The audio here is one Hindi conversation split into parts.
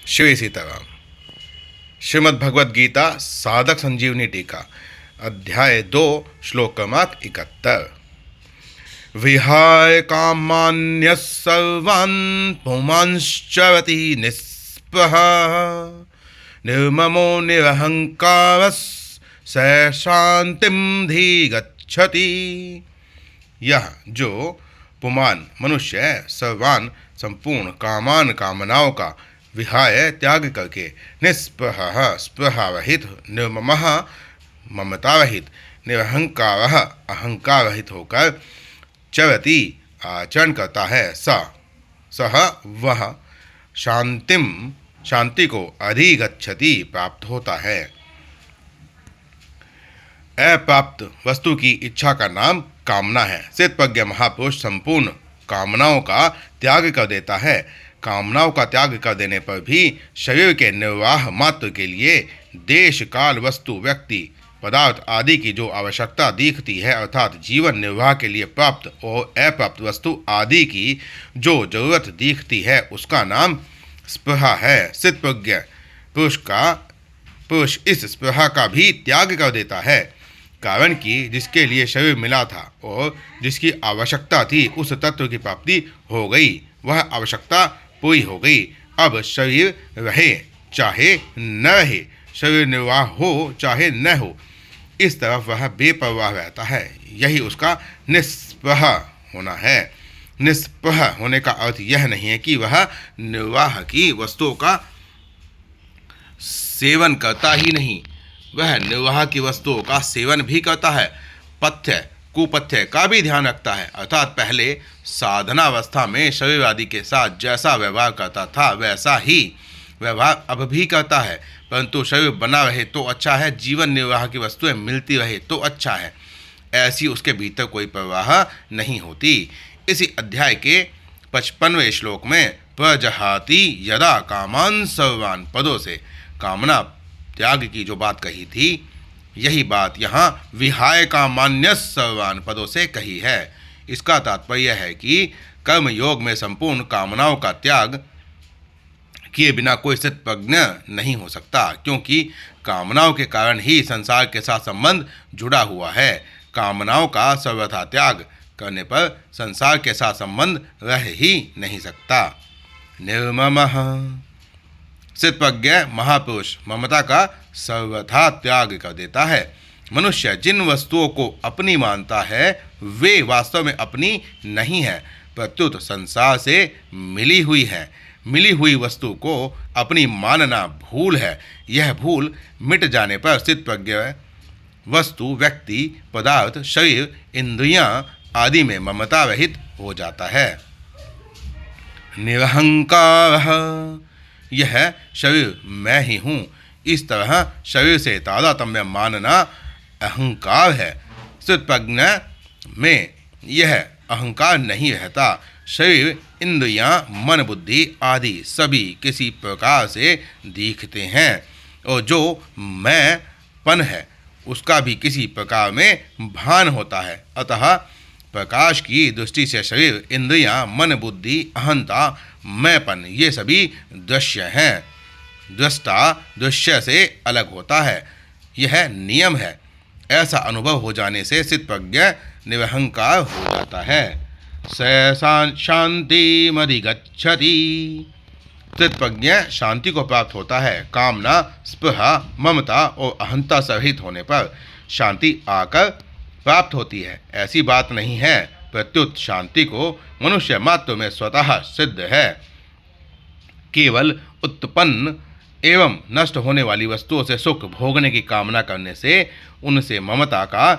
श्री सीताराम। श्रीमद् भगवद गीता साधक संजीवनी टीका अध्याय 2 श्लोक क्रमांक 71। विहाय कामान्यः सर्वान् पुमांश्चरति निःस्पृहः निर्ममो निरहंकारः स शांतिं धीगच्छति। यह जो पुमान मनुष्य है, सर्वान संपूर्ण कामान कामनाओं का विहाय त्याग करके निस्पृह स्पृहारहित निर्ममः ममतारहित निरहंकार अहंकार रहित होकर चरति आचरण करता है, सह वह शांति को अधिगच्छति प्राप्त होता है। अप्राप्त वस्तु की इच्छा का नाम कामना है। स्थितप्रज्ञ महापुरुष संपूर्ण कामनाओं का त्याग कर देता है। कामनाओं का त्याग कर देने पर भी शरीर के निर्वाह मात्र के लिए देश काल वस्तु व्यक्ति पदार्थ आदि की जो आवश्यकता दिखती है, अर्थात जीवन निर्वाह के लिए प्राप्त और अप्राप्त वस्तु आदि की जो जरूरत दिखती है, उसका नाम स्पृहा है। स्थितप्रज्ञ पुरुष इस स्पृहा का भी त्याग कर देता है, कारण कि जिसके लिए शरीर मिला था और जिसकी आवश्यकता थी उस तत्व की प्राप्ति हो गई, वह आवश्यकता पूरी हो गई। अब शरीर रहे चाहे न रहे, शरीर निर्वाह हो चाहे न हो, इस तरफ वह बेपरवाह रहता है। यही उसका निस्पृह होना है। निस्पृह होने का अर्थ यह नहीं है कि वह निर्वाह की वस्तुओं का सेवन करता ही नहीं, वह निर्वाह की वस्तुओं का सेवन भी करता है। पथ्य कुपथ्य का भी ध्यान रखता है, अर्थात पहले साधनावस्था में शरीर आदि के साथ जैसा व्यवहार करता था वैसा ही व्यवहार अब भी करता है, परंतु शरीर बना रहे तो अच्छा है, जीवन निर्वाह की वस्तुएं मिलती रहे तो अच्छा है, ऐसी उसके भीतर कोई प्रवाह नहीं होती। इसी अध्याय के 55वें श्लोक में प्रजहाति यदा कामान सर्वान पदों से कामना त्याग की जो बात कही थी, यही बात यहाँ विहाय कामान्य सर्वान पदों से कही है। इसका तात्पर्य है कि कर्म योग में संपूर्ण कामनाओं का त्याग किए बिना कोई स्थितप्रज्ञ नहीं हो सकता, क्योंकि कामनाओं के कारण ही संसार के साथ संबंध जुड़ा हुआ है। कामनाओं का सर्वथा त्याग करने पर संसार के साथ संबंध रह ही नहीं सकता। निर्ममः स्थितप्रज्ञ महापुरुष ममता का सर्वथा त्याग कर देता है। मनुष्य जिन वस्तुओं को अपनी मानता है वे वास्तव में अपनी नहीं है, प्रत्युत संसार से मिली हुई है। मिली हुई वस्तु को अपनी मानना भूल है। यह भूल मिट जाने पर स्थितप्रज्ञ वस्तु व्यक्ति पदार्थ शरीर इंद्रियां आदि में ममता रहित हो जाता है। निरहंकार यह शरीर मैं ही हूँ, इस तरह शरीर से तादात्म्य मानना अहंकार है। स्थितप्रज्ञ में यह अहंकार नहीं रहता। शरीर इंद्रियां मन बुद्धि आदि सभी किसी प्रकार से दिखते हैं और जो मैंपन है उसका भी किसी प्रकार में भान होता है। अतः प्रकाश की दृष्टि से शरीर इंद्रियां मन बुद्धि अहंता मैंपन ये सभी दृश्य हैं। दृष्टा दृश्य से अलग होता है, यह नियम है। ऐसा अनुभव हो जाने से स्थितप्रज्ञ निरहंकार हो जाता है। स शांतिमधिगच्छति स्थितप्रज्ञ शांति को प्राप्त होता है। कामना स्पृहा ममता और अहंता सहित होने पर शांति आकर प्राप्त होती है, ऐसी बात नहीं है। प्रत्युत शांति को मनुष्य मात्र में स्वतः सिद्ध है। केवल उत्पन्न एवं नष्ट होने वाली वस्तुओं से सुख भोगने की कामना करने से, उनसे ममता का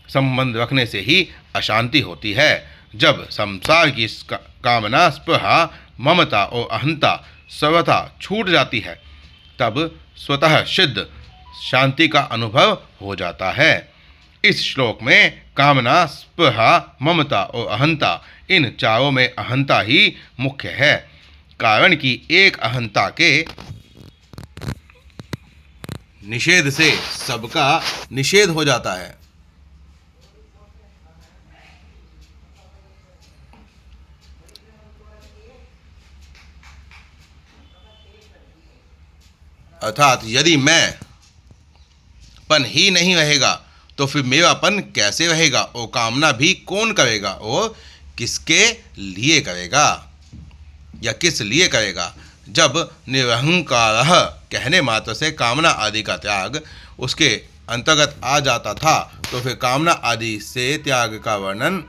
संबंध रखने से ही अशांति होती है। जब संसार की कामना स्पृहा ममता और अहंता सर्वथा छूट जाती है, तब स्वतः सिद्ध शांति का अनुभव हो जाता है। इस श्लोक में कामना स्पृहा ममता और अहंता, इन चारों में अहंता ही मुख्य है, कारण कि एक अहंता के निषेध से सबका निषेध हो जाता है। अर्थात यदि मैं पन ही नहीं रहेगा तो फिर मेवापन कैसे रहेगा और कामना भी कौन करेगा और किसके लिए करेगा या किस लिए करेगा। जब निरहंकार कहने मात्र से कामना आदि का त्याग उसके अंतर्गत आ जाता था तो फिर कामना आदि से त्याग का वर्णन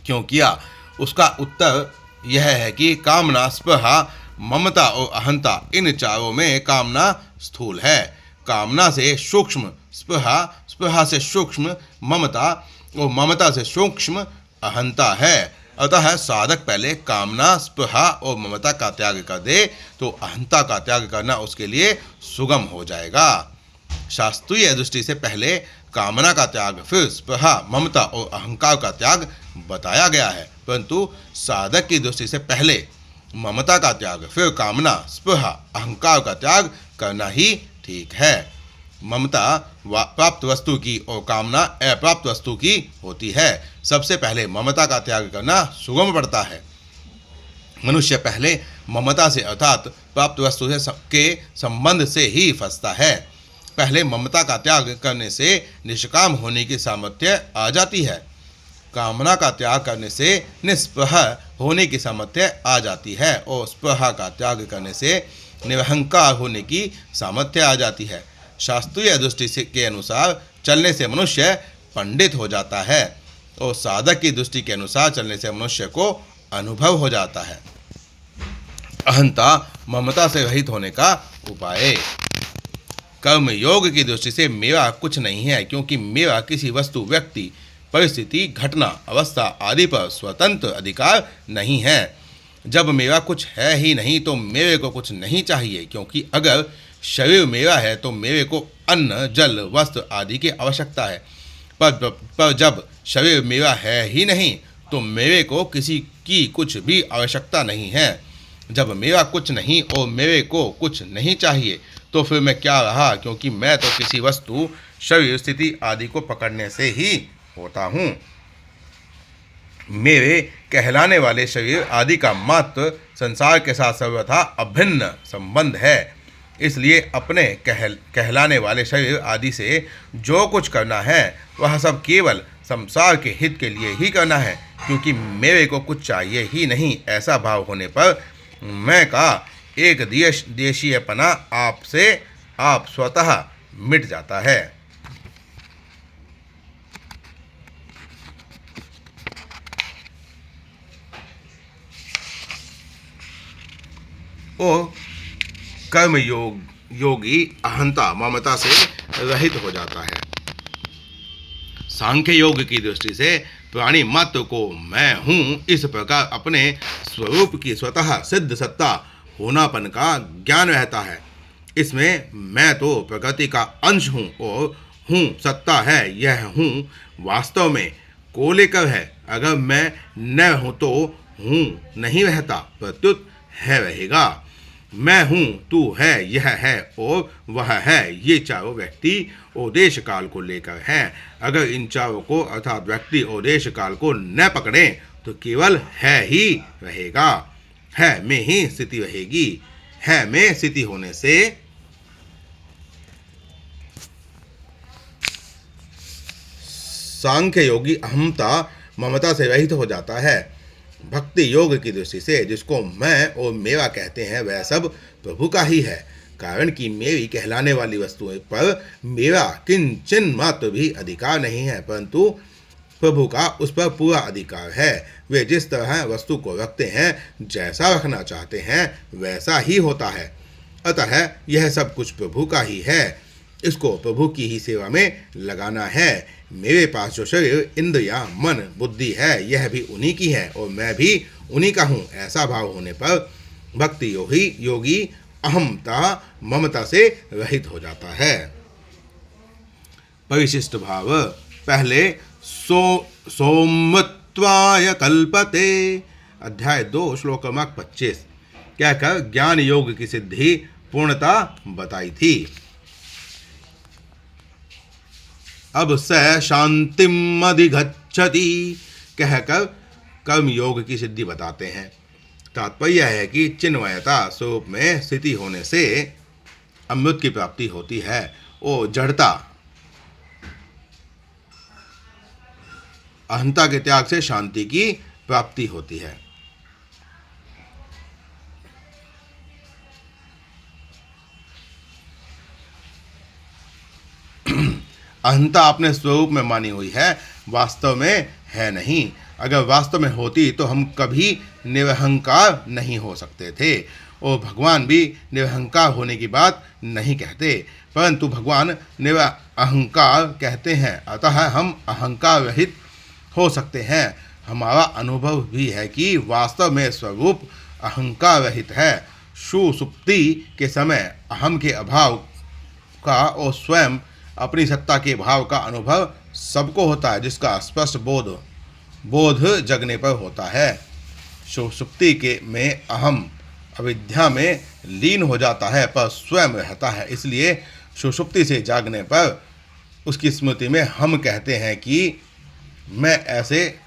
क्यों किया। उसका उत्तर यह है कि कामना, स्पृहा, ममता और अहंता, इन चारों में कामना स्थूल है, कामना से सूक्ष्म स्पृहा, स्पृहा से सूक्ष्म ममता और ममता से सूक्ष्म अहंता है। अतः साधक पहले कामना, स्पृहा और ममता का त्याग कर दे तो अहंता का त्याग करना उसके लिए सुगम हो जाएगा। शास्त्रीय दृष्टि से पहले कामना का त्याग, फिर स्पृहा, ममता और अहंकार का त्याग बताया गया है, परंतु साधक की दृष्टि से पहले ममता का त्याग, फिर कामना, स्पृहा, अहंकार का त्याग करना ही ठीक है। ममता प्राप्त वस्तु की और कामना अप्राप्त वस्तु की होती है। सबसे पहले ममता का त्याग करना सुगम पड़ता है। मनुष्य पहले ममता से अर्थात प्राप्त वस्तु से के संबंध से ही फंसता है। पहले ममता का त्याग करने से निष्काम होने की सामर्थ्य आ जाती है। कामना का त्याग करने से निस्पृह होने की सामर्थ्य आ जाती है और स्पृहा का त्याग करने से निरहंकार होने की सामर्थ्य आ जाती है। शास्त्रीय दृष्टि से के अनुसार चलने से मनुष्य पंडित हो जाता है और साधक की दृष्टि के अनुसार चलने से मनुष्य को अनुभव हो जाता है। अहंता ममता से रहित होने का उपाय। कर्म योग की दृष्टि से मेवा कुछ नहीं है, क्योंकि मेवा किसी वस्तु, व्यक्ति, परिस्थिति, घटना, अवस्था आदि पर स्वतंत्र अधिकार नहीं है। जब मेवा कुछ है ही नहीं तो मेवे को कुछ नहीं चाहिए, क्योंकि अगर शरीर मेवा है तो मेवे को अन्न, जल, वस्त्र आदि की आवश्यकता है। पर जब शरीर मेवा है ही नहीं तो मेवे को किसी की कुछ भी आवश्यकता नहीं है। जब मेवा कुछ नहीं और मेवे को कुछ नहीं चाहिए तो फिर मैं क्या रहा, क्योंकि मैं तो किसी वस्तु, शरीर, स्थिति आदि को पकड़ने से ही होता हूँ। मेवे कहलाने वाले शरीर आदि का मात्र संसार के साथ सर्वथा अभिन्न संबंध है। इसलिए अपने कहलाने वाले शरीर आदि से जो कुछ करना है वह सब केवल संसार के हित के लिए ही करना है, क्योंकि मेरे को कुछ चाहिए ही नहीं। ऐसा भाव होने पर मैं का एक देशीयपना आपसे आप स्वतः मिट जाता है। और कर्म योगी अहंता ममता से रहित हो जाता है। सांख्य योग की दृष्टि से प्राणी मात्र को मैं हूँ इस प्रकार अपने स्वरूप की स्वतः सिद्ध सत्ता होनापन का ज्ञान रहता है। इसमें मैं तो प्रकृति का अंश हूँ और हूँ सत्ता है, यह हूँ वास्तव में को लेकर है। अगर मैं न हूँ तो हूँ नहीं रहता, प्रत्युत है रहेगा। मैं हूँ, तू है, यह है और वह है, ये चारों व्यक्ति और देश काल को लेकर हैं। अगर इन चारों को अर्थात व्यक्ति और देश काल को न पकड़ें तो केवल है ही रहेगा। है में ही स्थिति रहेगी। है में स्थिति होने से सांख्य योगी अहमता ममता से रहित हो जाता है। भक्ति योग की दृष्टि से जिसको मैं और मेरा कहते हैं वह सब प्रभु का ही है, कारण कि मेरी कहलाने वाली वस्तुओं पर मेरा किंचन मात्र भी अधिकार नहीं है, परंतु प्रभु का उस पर पूरा अधिकार है। वे जिस तरह वस्तु को रखते हैं, जैसा रखना चाहते हैं वैसा ही होता है। अतः यह सब कुछ प्रभु का ही है, इसको प्रभु की ही सेवा में लगाना है। मेरे पास जो शरीर, इंद्रियां, मन, बुद्धि है यह भी उन्हीं की है और मैं भी उन्हीं का हूँ। ऐसा भाव होने पर भक्ति योगी अहमता ममता से रहित हो जाता है। परिशिष्ट भाव। पहले सोमत्वाय कल्पते, अध्याय 2 श्लोक क्रमांक 25 कहकर ज्ञान योग की सिद्धि पूर्णता बताई थी। अब स शांतिम अधिगच्छति कहकर कर्म योग की सिद्धि बताते हैं। तात्पर्य है कि चिन्मयता स्वरूप में स्थिति होने से अमृत की प्राप्ति होती है और जड़ता अहंता के त्याग से शांति की प्राप्ति होती है। अहंता अपने स्वरूप में मानी हुई है, वास्तव में है नहीं। अगर वास्तव में होती तो हम कभी निरहंकार नहीं हो सकते थे और भगवान भी निरहंकार होने की बात नहीं कहते, परंतु भगवान निरअहंकार कहते हैं, अतः हम अहंकार रहित हो सकते हैं। हमारा अनुभव भी है कि वास्तव में स्वरूप अहंकार रहित है। सुषुप्ति के समय अहम के अभाव का और स्वयं अपनी सत्ता के भाव का अनुभव सबको होता है, जिसका स्पष्ट बोध जगने पर होता है। सुषुप्ति के में अहम अविद्या में लीन हो जाता है पर स्वयं रहता है, इसलिए सुषुप्ति से जागने पर उसकी स्मृति में हम कहते हैं कि मैं ऐसे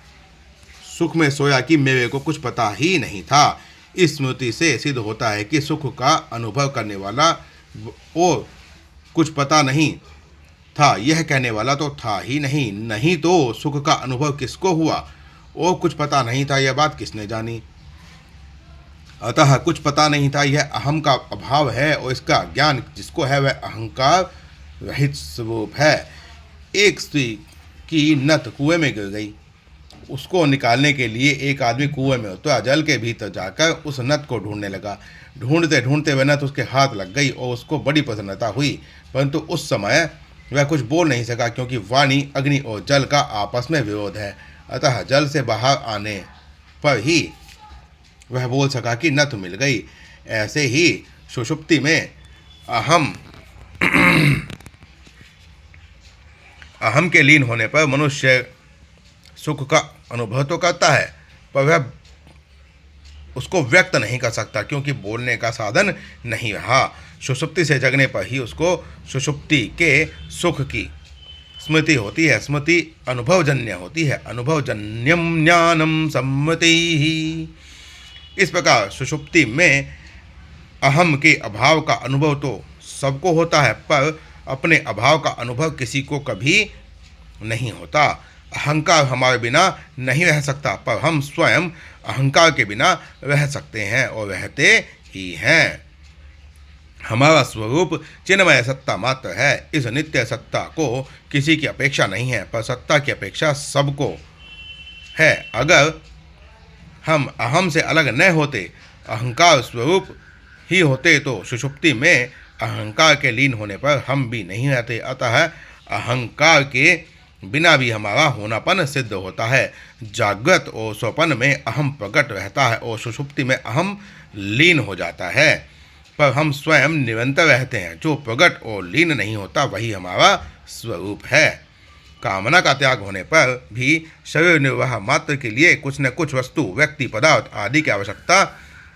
सुख में सोया कि मेरे को कुछ पता ही नहीं था। इस स्मृति से सिद्ध होता है कि सुख का अनुभव करने वाला और कुछ पता नहीं था, यह कहने वाला तो था ही नहीं। नहीं तो सुख का अनुभव किसको हुआ और कुछ पता नहीं था, यह बात किसने जानी। अतः कुछ पता नहीं था, यह अहम का अभाव है और इसका ज्ञान जिसको है वह अहंकार रहित स्वरूप है। एक स्त्री की नथ कुएं में गिर गई। उसको निकालने के लिए एक आदमी कुएं में उतरा, जल के भीतर जाकर उस नथ को ढूंढने लगा। ढूंढते ढूंढते वह नथ उसके हाथ लग गई और उसको बड़ी प्रसन्नता हुई, परंतु उस समय वह कुछ बोल नहीं सका, क्योंकि वाणी अग्नि और जल का आपस में विरोध है। अतः जल से बाहर आने पर ही वह बोल सका कि नथ मिल गई। ऐसे ही सुषुप्ति में अहम के लीन होने पर मनुष्य सुख का अनुभव तो करता है, पर वह उसको व्यक्त नहीं कर सकता, क्योंकि बोलने का साधन नहीं रहा। सुषुप्ति से जगने पर ही उसको सुषुप्ति के सुख की स्मृति होती है। स्मृति अनुभवजन्य होती है। अनुभवजन्यम ज्ञानम सम्मति ही। इस प्रकार सुषुप्ति में अहम के अभाव का अनुभव तो सबको होता है, पर अपने अभाव का अनुभव किसी को कभी नहीं होता। अहंकार हमारे बिना नहीं रह सकता, पर हम स्वयं अहंकार के बिना रह सकते हैं और रहते ही हैं। हमारा स्वरूप चिन्मय सत्ता मात्र है। इस नित्य सत्ता को किसी की अपेक्षा नहीं है, पर सत्ता की अपेक्षा सबको है। अगर हम अहम से अलग न होते, अहंकार स्वरूप ही होते, तो सुषुप्ति में अहंकार के लीन होने पर हम भी नहीं रहते। अतः अहंकार के बिना भी हमारा होनापन सिद्ध होता है। जागृत और स्वप्न में अहम प्रकट रहता है और सुषुप्ति में अहम लीन हो जाता है, पर हम स्वयं निरंतर रहते हैं। जो प्रकट और लीन नहीं होता वही हमारा स्वरूप है। कामना का त्याग होने पर भी शरीर निर्वाह मात्र के लिए कुछ न कुछ वस्तु, व्यक्ति, पदार्थ आदि की आवश्यकता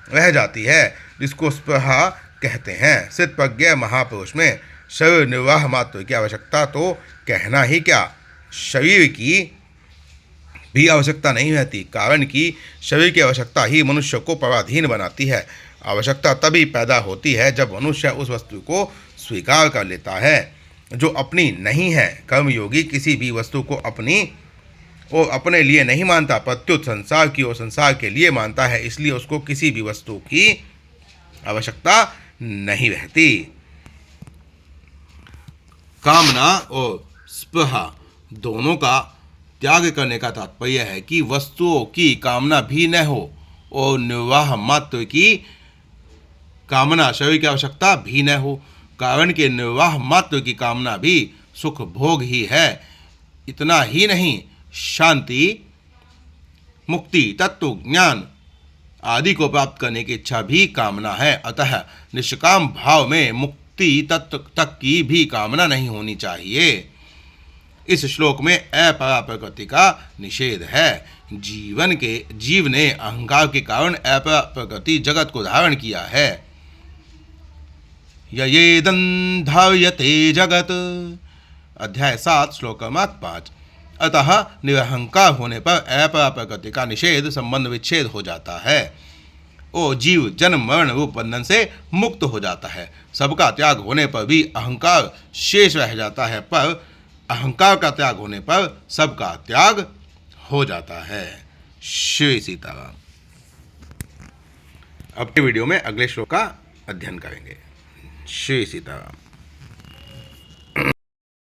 रह जाती है, जिसको स्पृहा कहते हैं। सिद्धप्रज्ञ महापुरुष में शरीर निर्वाह मात्र की आवश्यकता तो कहना ही क्या, शरीर की भी आवश्यकता नहीं रहती, कारण कि शरीर की आवश्यकता ही मनुष्य को पराधीन बनाती है। आवश्यकता तभी पैदा होती है जब मनुष्य उस वस्तु को स्वीकार कर लेता है जो अपनी नहीं है। कर्मयोगी किसी भी वस्तु को अपनी और अपने लिए नहीं मानता, प्रत्युत संसार की और संसार के लिए मानता है, इसलिए उसको किसी भी वस्तु की आवश्यकता नहीं रहती। कामना और स्पृहा दोनों का त्याग करने का तात्पर्य है कि वस्तुओं की कामना भी न हो और निर्वाह मात्र की कामना, शरीर की आवश्यकता भी न हो, कारण कि निर्वाह मात्र की कामना भी सुख भोग ही है। इतना ही नहीं, शांति, मुक्ति, तत्व ज्ञान आदि को प्राप्त करने की इच्छा भी कामना है। अतः निष्काम भाव में मुक्ति तत्व तक की भी कामना नहीं होनी चाहिए। इस श्लोक में अपरा प्रकृति का निषेध है। जीव ने अहंकार के कारण अपरा प्रकृति जगत को धारण किया है। ययेदं धार्यते जगत, अध्याय 7 श्लोक क्रमांक 5। अतः निरहंकार होने पर अपरा प्रकृति का निषेध, संबंध विच्छेद हो जाता है। वो जीव जन्म मरण रूप बंधन से मुक्त हो जाता है। सबका त्याग होने पर भी अहंकार शेष रह जाता है, पर अहंकार का त्याग होने पर सबका त्याग हो जाता है। श्री सीताराम। अब के वीडियो में अगले श्लोक का अध्ययन करेंगे। श्री सीताराम।